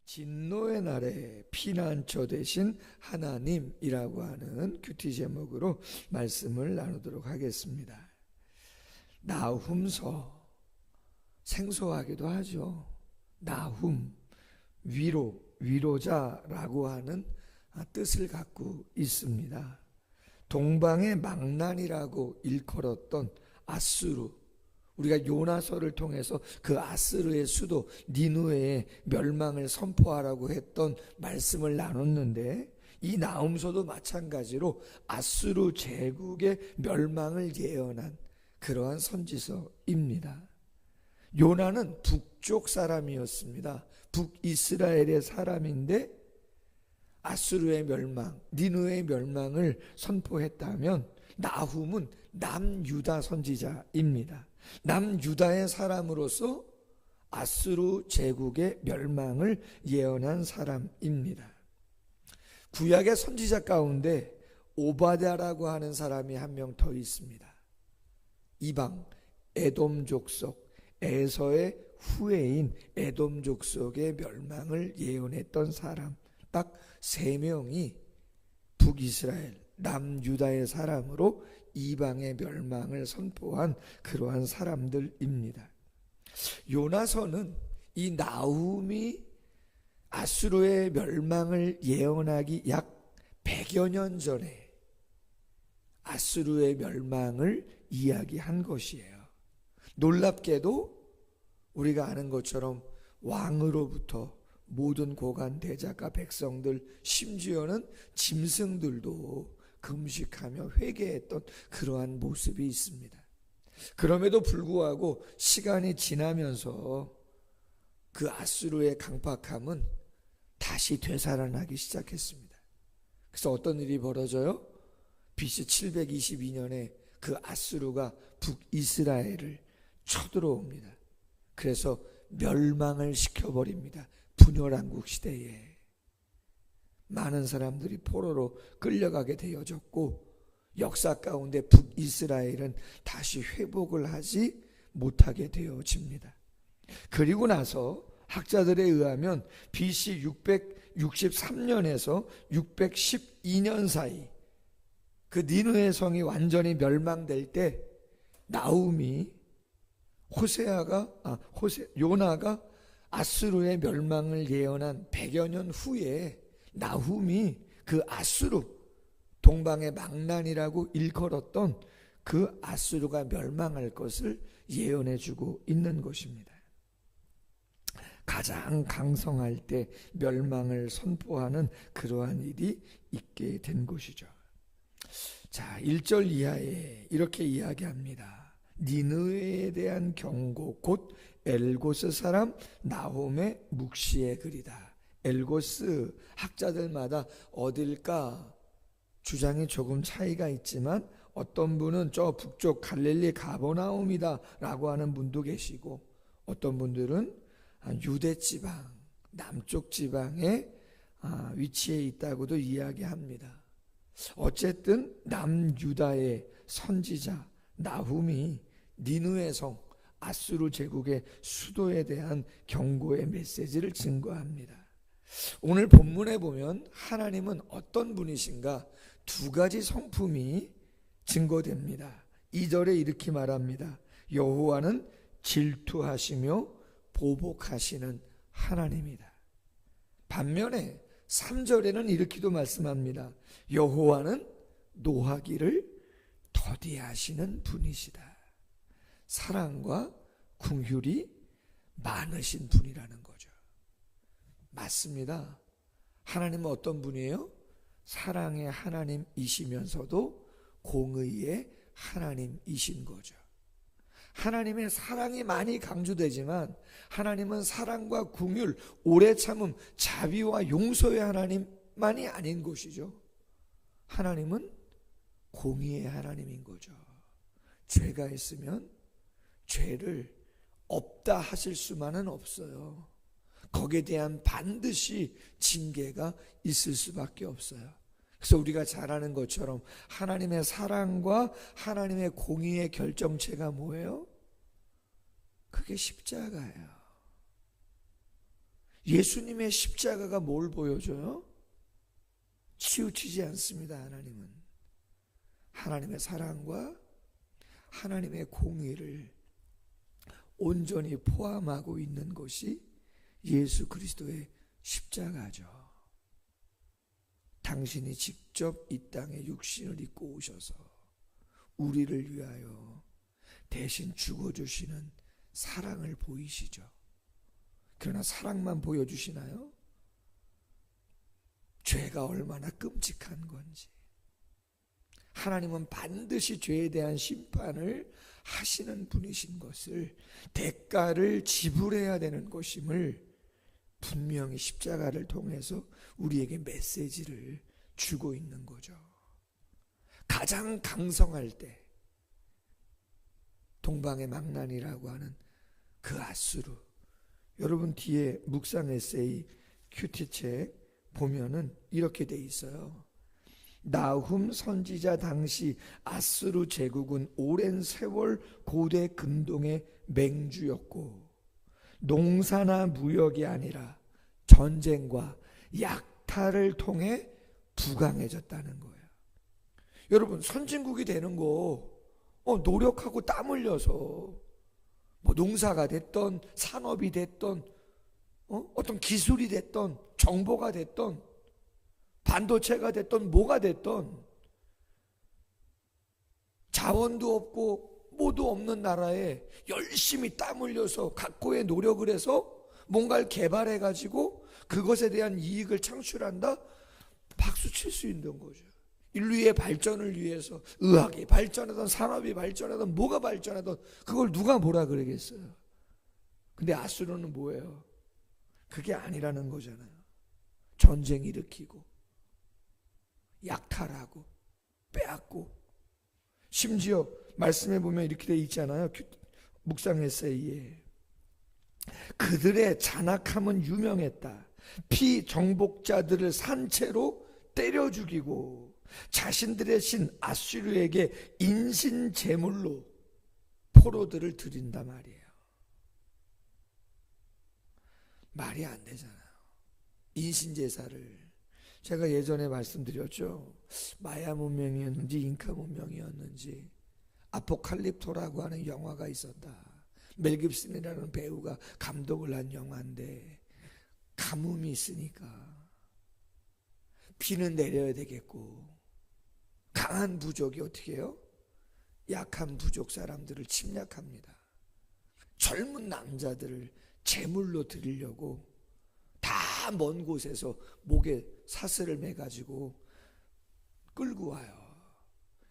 진노의 날에 피난처 되신 하나님이라고 하는 큐티 제목으로 말씀을 나누도록 하겠습니다. 나훔서, 생소하기도 하죠. 나훔, 위로자라고 하는 뜻을 갖고 있습니다. 동방의 망난이라고 일컬었던 아수르, 우리가 요나서를 통해서 그 아수르의 수도 니느웨의 멸망을 선포하라고 했던 말씀을 나눴는데, 이 나훔서도 마찬가지로 아수르 제국의 멸망을 예언한 그러한 선지서입니다. 요나는 북쪽 사람이었습니다. 북이스라엘의 사람인데 아수르의 멸망, 니느웨의 멸망을 선포했다면, 나훔은 남유다 선지자입니다. 남유다의 사람으로서 아수르 제국의 멸망을 예언한 사람입니다. 구약의 선지자 가운데 오바댜라고 하는 사람이 한 명 더 있습니다. 이방 에돔 족속, 에서의 후예인 에돔 족속의 멸망을 예언했던 사람, 딱 3명이 북이스라엘 남유다의 사람으로 이방의 멸망을 선포한 그러한 사람들입니다. 요나서는 이 나훔이 아수르의 멸망을 예언하기 약 100여 년 전에 아수르의 멸망을 이야기한 것이에요. 놀랍게도 우리가 아는 것처럼 왕으로부터 모든 고관 대작과 백성들, 심지어는 짐승들도 금식하며 회개했던 그러한 모습이 있습니다. 그럼에도 불구하고 시간이 지나면서 그 아수르의 강팍함은 다시 되살아나기 시작했습니다. 그래서 어떤 일이 벌어져요? BC 722년에 그 아수르가 북이스라엘을 쳐들어옵니다. 그래서 멸망을 시켜버립니다. 분열왕국 시대에 많은 사람들이 포로로 끌려가게 되어졌고, 역사 가운데 북이스라엘은 다시 회복을 하지 못하게 되어집니다. 그리고 나서 학자들에 의하면 BC 663년에서 612년 사이, 그 니느웨 성이 완전히 멸망될 때 요나가 아수르의 멸망을 예언한 100여 년 후에 나훔이 그 아수르, 동방의 망난이라고 일컬었던 그 아수르가 멸망할 것을 예언해주고 있는 것입니다. 가장 강성할 때 멸망을 선포하는 그러한 일이 있게 된 것이죠. 자, 1절 이하에 이렇게 이야기합니다. 니느웨에 대한 경고, 곧 엘고스 사람 나홈의 묵시의 글이다. 엘고스, 학자들마다 어딜까 주장이 조금 차이가 있지만, 어떤 분은 저 북쪽 갈릴리 가버나움이다 라고 하는 분도 계시고, 어떤 분들은 유대 지방, 남쪽 지방에 위치해 있다고도 이야기합니다. 어쨌든 남유다의 선지자 나훔이 니느웨 성, 아수르 제국의 수도에 대한 경고의 메시지를 증거합니다. 오늘 본문에 보면 하나님은 어떤 분이신가? 2가지 성품이 증거됩니다. 2절에 이렇게 말합니다. 여호와는 질투하시며 보복하시는 하나님이다. 반면에 3절에는 이렇게도 말씀합니다. 여호와는 노하기를 더디하시는 분이시다. 사랑과 긍휼이 많으신 분이라는 거죠. 맞습니다. 하나님은 어떤 분이에요? 사랑의 하나님이시면서도 공의의 하나님이신 거죠. 하나님의 사랑이 많이 강조되지만, 하나님은 사랑과 긍휼, 오래 참음, 자비와 용서의 하나님만이 아닌 것이죠. 하나님은 공의의 하나님인 거죠. 죄가 있으면 죄를 없다 하실 수만은 없어요. 거기에 대한 반드시 징계가 있을 수밖에 없어요. 그래서 우리가 잘 아는 것처럼 하나님의 사랑과 하나님의 공의의 결정체가 뭐예요? 그게 십자가예요. 예수님의 십자가가 뭘 보여줘요? 치우치지 않습니다. 하나님은 하나님의 사랑과 하나님의 공의를 온전히 포함하고 있는 것이 예수 그리스도의 십자가죠. 당신이 직접 이 땅에 육신을 입고 오셔서 우리를 위하여 대신 죽어주시는 사랑을 보이시죠. 그러나 사랑만 보여주시나요? 죄가 얼마나 끔찍한 건지, 하나님은 반드시 죄에 대한 심판을 하시는 분이신 것을, 대가를 지불해야 되는 것임을 분명히 십자가를 통해서 우리에게 메시지를 주고 있는 거죠. 가장 강성할 때 동방의 망난이라고 하는 그 아수르, 여러분 뒤에 묵상 에세이 큐티책 보면은 이렇게 돼 있어요. 나훔 선지자 당시 아수르 제국은 오랜 세월 고대 근동의 맹주였고, 농사나 무역이 아니라 전쟁과 약탈을 통해 부강해졌다는 거예요. 여러분, 선진국이 되는 거 노력하고 땀 흘려서 뭐 농사가 됐던 산업이 됐던 어떤 기술이 됐던 정보가 됐던 반도체가 됐던 뭐가 됐던, 자원도 없고 뭐도 없는 나라에 열심히 땀 흘려서 각고의 노력을 해서 뭔가를 개발해 가지고 그것에 대한 이익을 창출한다? 박수 칠 수 있는 거죠. 인류의 발전을 위해서 의학이 발전하던 산업이 발전하던 뭐가 발전하던 그걸 누가 뭐라 그러겠어요. 근데 아수르는 뭐예요? 그게 아니라는 거잖아요. 전쟁 일으키고 약탈하고 빼앗고, 심지어 말씀해 보면 이렇게 돼 있잖아요. 묵상 에세이에 그들의 잔악함은 유명했다. 피정복자들을 산채로 때려 죽이고 자신들의 신 아수르에게 인신 제물로 포로들을 드린다 말이에요. 말이 안 되잖아요. 인신 제사를, 제가 예전에 말씀드렸죠. 마야 문명이었는지 잉카 문명이었는지 아포칼립토라고 하는 영화가 있었다. 멜 깁슨이라는 배우가 감독을 한 영화인데, 가뭄이 있으니까 비는 내려야 되겠고 강한 부족이 어떻게 해요? 약한 부족 사람들을 침략합니다. 젊은 남자들을 제물로 드리려고 다 먼 곳에서 목에 사슬을 매가지고 끌고 와요.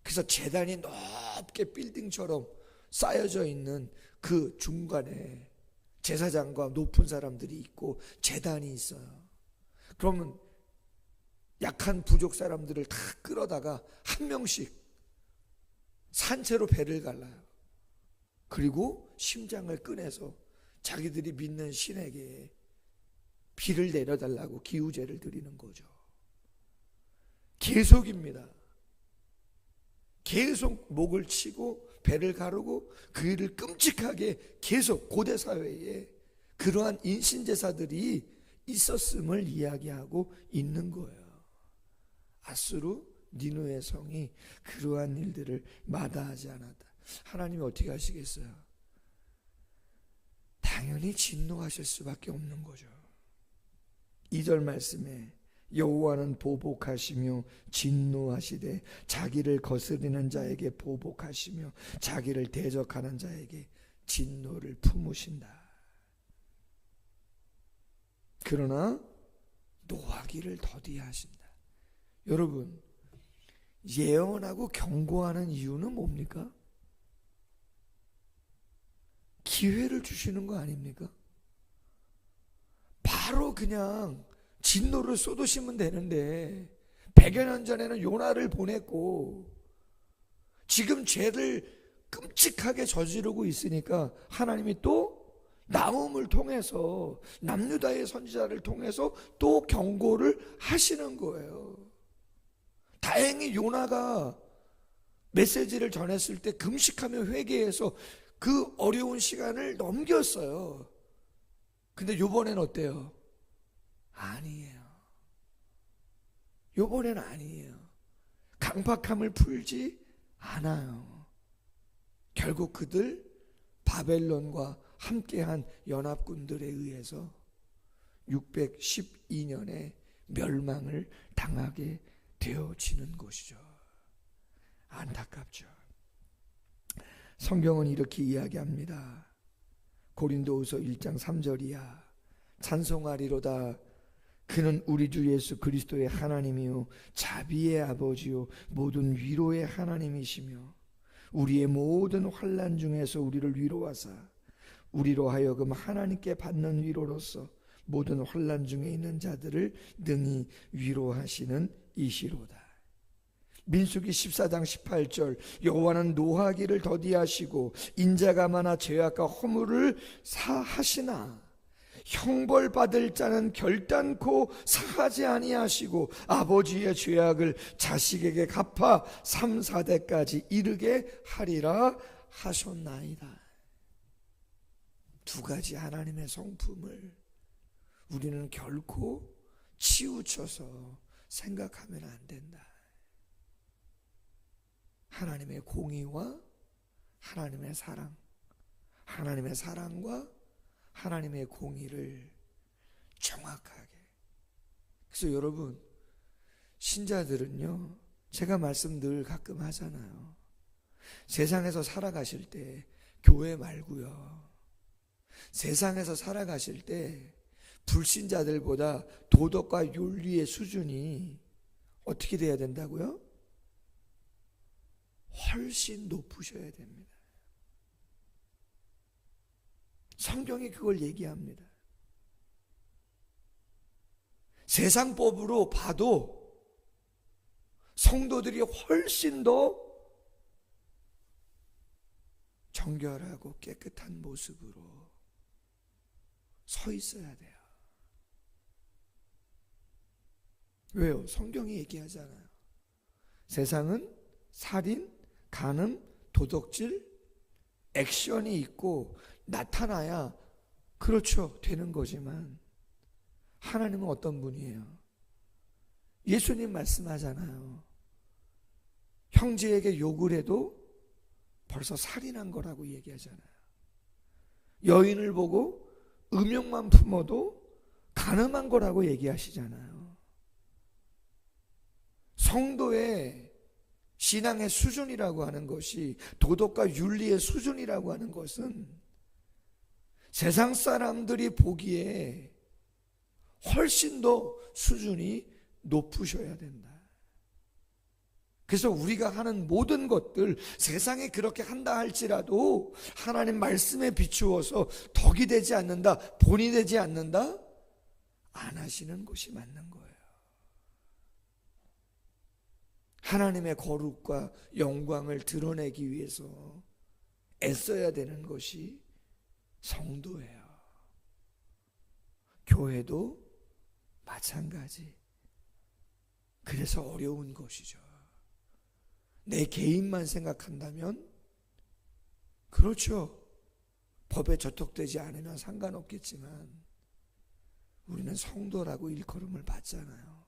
그래서 제단이 높게 빌딩처럼 쌓여져 있는 그 중간에 제사장과 높은 사람들이 있고 제단이 있어요. 그러면 약한 부족 사람들을 다 끌어다가 한 명씩 산채로 배를 갈라요. 그리고 심장을 꺼내서 자기들이 믿는 신에게 비를 내려달라고 기우제를 드리는 거죠. 계속입니다. 계속 목을 치고 배를 가르고 그 일을 끔찍하게 계속 고대 사회에 그러한 인신제사들이 있었음을 이야기하고 있는 거예요. 아수르 니느웨 성이 그러한 일들을 마다하지 않았다. 하나님이 어떻게 하시겠어요? 당연히 진노하실 수밖에 없는 거죠. 2절 말씀에 여호와는 보복하시며 진노하시되 자기를 거스리는 자에게 보복하시며 자기를 대적하는 자에게 진노를 품으신다. 그러나 노하기를 더디하신다. 여러분, 예언하고 경고하는 이유는 뭡니까? 기회를 주시는 거 아닙니까? 바로 그냥 진노를 쏟으시면 되는데 100여 년 전에는 요나를 보냈고 지금 죄를 끔찍하게 저지르고 있으니까 하나님이 또 나훔을 통해서, 남유다의 선지자를 통해서 또 경고를 하시는 거예요. 다행히 요나가 메시지를 전했을 때 금식하며 회개해서 그 어려운 시간을 넘겼어요. 근데 요번엔 어때요? 아니에요. 요번엔 아니에요. 강팍함을 풀지 않아요. 결국 그들 바벨론과 함께한 연합군들에 의해서 612년에 멸망을 당하게 되어지는 것이죠. 안타깝죠. 성경은 이렇게 이야기합니다. 고린도후서 1장 3절이야. 찬송하리로다. 그는 우리 주 예수 그리스도의 하나님이요 자비의 아버지요 모든 위로의 하나님이시며 우리의 모든 환난 중에서 우리를 위로하사 우리로 하여금 하나님께 받는 위로로서 모든 환난 중에 있는 자들을 능히 위로하시는 이시로다. 민수기 14장 18절 여호와는 노하기를 더디하시고 인자가 많아 죄악과 허물을 사하시나 형벌받을 자는 결단코 사하지 아니하시고 아버지의 죄악을 자식에게 갚아 3, 4대까지 이르게 하리라 하셨나이다. 두 가지 하나님의 성품을 우리는 결코 치우쳐서 생각하면 안 된다. 하나님의 공의와 하나님의 사랑, 하나님의 사랑과 하나님의 공의를 정확하게. 그래서 여러분, 신자들은요, 제가 말씀 늘 가끔 하잖아요. 세상에서 살아가실 때 교회 말고요, 세상에서 살아가실 때 불신자들보다 도덕과 윤리의 수준이 어떻게 돼야 된다고요? 훨씬 높으셔야 됩니다. 성경이 그걸 얘기합니다. 세상법으로 봐도 성도들이 훨씬 더 정결하고 깨끗한 모습으로 서 있어야 돼요. 왜요? 성경이 얘기하잖아요. 세상은 살인, 간음, 도덕질, 액션이 있고 나타나야 그렇죠, 되는 거지만 하나님은 어떤 분이에요? 예수님 말씀하잖아요. 형제에게 욕을 해도 벌써 살인한 거라고 얘기하잖아요. 여인을 보고 음욕만 품어도 간음한 거라고 얘기하시잖아요. 성도의 신앙의 수준이라고 하는 것이, 도덕과 윤리의 수준이라고 하는 것은 세상 사람들이 보기에 훨씬 더 수준이 높으셔야 된다. 그래서 우리가 하는 모든 것들, 세상에 그렇게 한다 할지라도 하나님 말씀에 비추어서 덕이 되지 않는다, 본이 되지 않는다, 안 하시는 것이 맞는 거예요. 하나님의 거룩과 영광을 드러내기 위해서 애써야 되는 것이 성도예요. 교회도 마찬가지. 그래서 어려운 것이죠. 내 개인만 생각한다면 그렇죠, 법에 저촉되지 않으면 상관없겠지만 우리는 성도라고 일컬음을 받잖아요.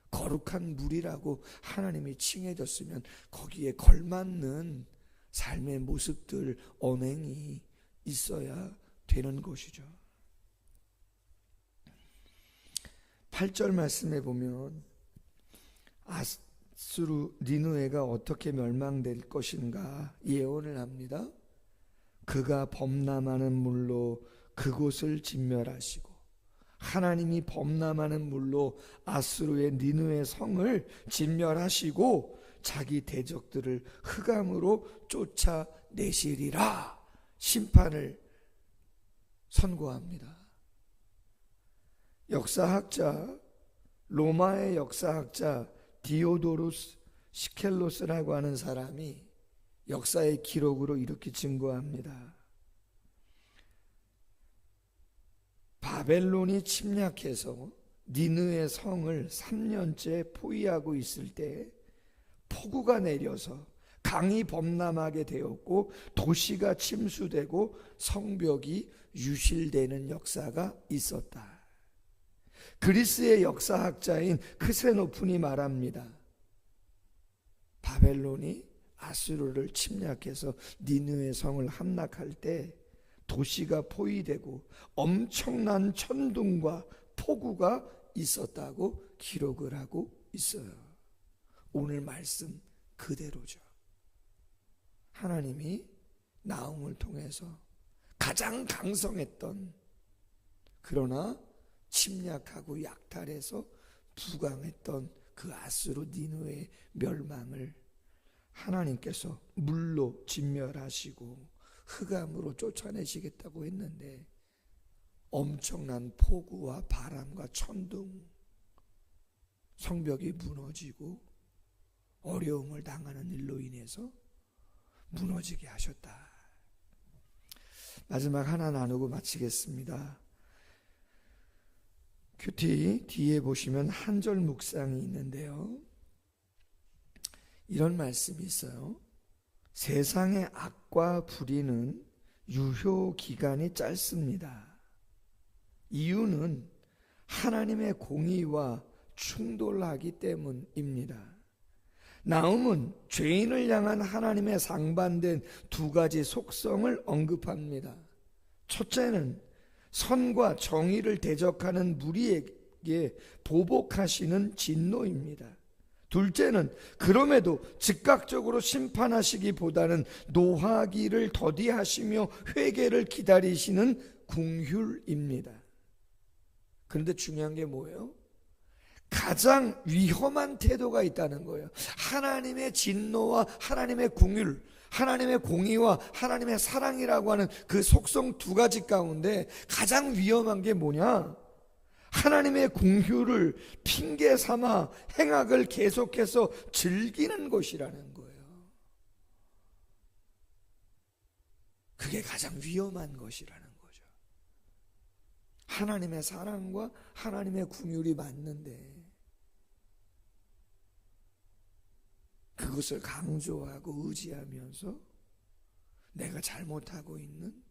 거룩한 물이라고 하나님이 칭해졌으면 거기에 걸맞는 삶의 모습들, 언행이 있어야 되는 것이죠. 8절 말씀에 보면 아수르 니느웨가 어떻게 멸망될 것인가 예언을 합니다. 그가 범람하는 물로 그곳을 진멸하시고, 하나님이 범람하는 물로 아수르의 니느웨 성을 진멸하시고 자기 대적들을 흑암으로 쫓아내시리라 심판을 선고합니다. 역사학자, 로마의 역사학자 디오도루스 시켈로스라고 하는 사람이 역사의 기록으로 이렇게 증거합니다. 바벨론이 침략해서 니느웨 성을 3년째 포위하고 있을 때 폭우가 내려서 강이 범람하게 되었고 도시가 침수되고 성벽이 유실되는 역사가 있었다. 그리스의 역사학자인 크세노픈이 말합니다. 바벨론이 아수르를 침략해서 니느웨 성을 함락할 때 도시가 포위되고 엄청난 천둥과 폭우가 있었다고 기록을 하고 있어요. 오늘 말씀 그대로죠. 하나님이 나훔을 통해서 가장 강성했던, 그러나 침략하고 약탈해서 부강했던 그 아수르 니느웨의 멸망을 하나님께서 물로 진멸하시고 흑암으로 쫓아내시겠다고 했는데 엄청난 폭우와 바람과 천둥, 성벽이 무너지고 어려움을 당하는 일로 인해서 무너지게 하셨다. 마지막 하나 나누고 마치겠습니다. 큐티 뒤에 보시면 한 절 묵상이 있는데요, 이런 말씀이 있어요. 세상의 악과 불의는 유효 기간이 짧습니다. 이유는 하나님의 공의와 충돌하기 때문입니다. 나훔은 죄인을 향한 하나님의 상반된 두 가지 속성을 언급합니다. 첫째는 선과 정의를 대적하는 무리에게 보복하시는 진노입니다. 둘째는 그럼에도 즉각적으로 심판하시기보다는 노하기를 더디하시며 회개를 기다리시는 긍휼입니다. 그런데 중요한 게 뭐예요? 가장 위험한 태도가 있다는 거예요. 하나님의 진노와 하나님의 긍휼, 하나님의 공의와 하나님의 사랑이라고 하는 그 속성 두 가지 가운데 가장 위험한 게 뭐냐? 하나님의 긍휼을 핑계 삼아 행악을 계속해서 즐기는 것이라는 거예요. 그게 가장 위험한 것이라는 거죠. 하나님의 사랑과 하나님의 긍휼이 맞는데 그것을 강조하고 의지하면서 내가 잘못하고 있는,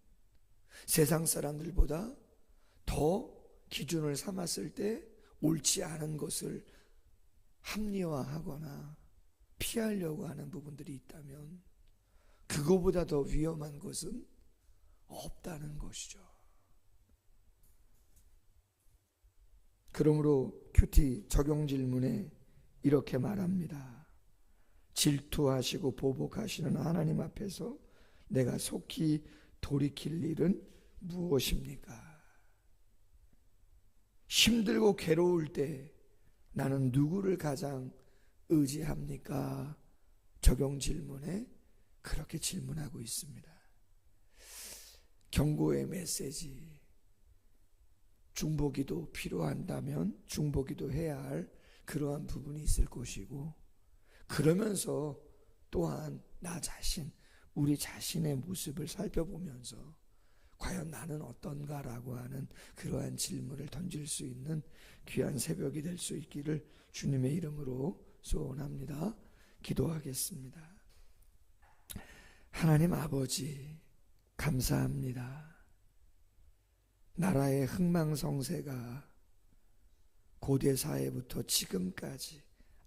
세상 사람들보다 더 기준을 삼았을 때 옳지 않은 것을 합리화하거나 피하려고 하는 부분들이 있다면 그거보다 더 위험한 것은 없다는 것이죠. 그러므로 큐티 적용 질문에 이렇게 말합니다. 질투하시고 보복하시는 하나님 앞에서 내가 속히 돌이킬 일은 무엇입니까? 힘들고 괴로울 때 나는 누구를 가장 의지합니까? 적용 질문에 그렇게 질문하고 있습니다. 경고의 메시지, 중보기도 필요한다면 중보기도 해야 할 그러한 부분이 있을 것이고, 그러면서 또한 나 자신, 우리 자신의 모습을 살펴보면서 과연 나는 어떤가라고 하는 그러한 질문을 던질 수 있는 귀한 새벽이 될 수 있기를 주님의 이름으로 소원합니다. 기도하겠습니다. 하나님 아버지, 감사합니다. 나라의 흥망성쇠가 고대 사회부터 지금까지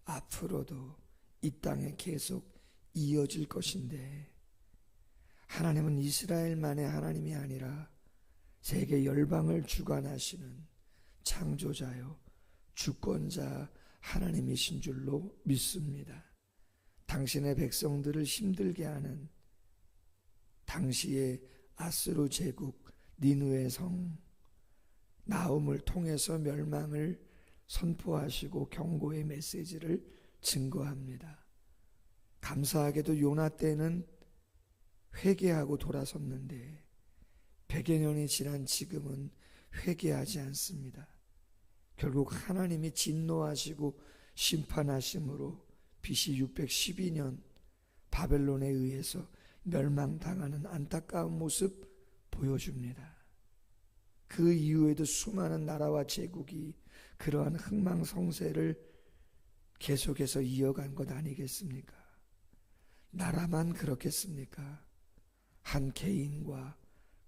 앞으로도 이 땅에 계속 이어질 것인데, 하나님은 이스라엘만의 하나님이 아니라 세계 열방을 주관하시는 창조자요 주권자 하나님이신 줄로 믿습니다. 당신의 백성들을 힘들게 하는 당시의 아수르 제국 니느웨 성 나훔을 통해서 멸망을 선포하시고 경고의 메시지를 증거합니다. 감사하게도 요나 때는 회개하고 돌아섰는데 100여 년이 지난 지금은 회개하지 않습니다. 결국 하나님이 진노하시고 심판하심으로 BC 612년 바벨론에 의해서 멸망당하는 안타까운 모습 보여줍니다. 그 이후에도 수많은 나라와 제국이 그러한 흥망성쇠를 계속해서 이어간 것 아니겠습니까? 나라만 그렇겠습니까? 한 개인과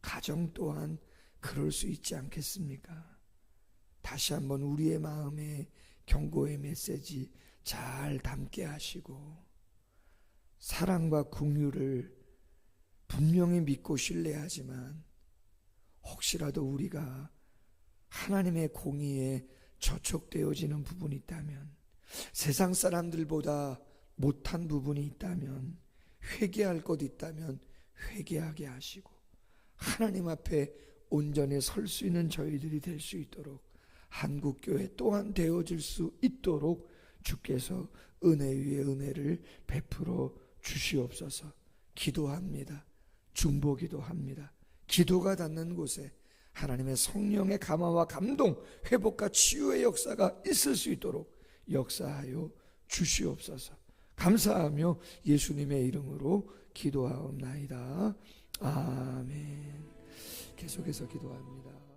가정 또한 그럴 수 있지 않겠습니까? 다시 한번 우리의 마음에 경고의 메시지 잘 담게 하시고 사랑과 긍휼을 분명히 믿고 신뢰하지만 혹시라도 우리가 하나님의 공의에 저촉되어지는 부분이 있다면, 세상 사람들보다 못한 부분이 있다면, 회개할 것 있다면 회개하게 하시고 하나님 앞에 온전히 설 수 있는 저희들이 될 수 있도록, 한국교회 또한 되어질 수 있도록 주께서 은혜 위에 은혜를 베풀어 주시옵소서. 기도합니다. 중보기도 합니다. 기도가 닿는 곳에 하나님의 성령의 감화와 감동, 회복과 치유의 역사가 있을 수 있도록 역사하여 주시옵소서. 감사하며 예수님의 이름으로 기도하옵나이다. 아멘. 계속해서 기도합니다.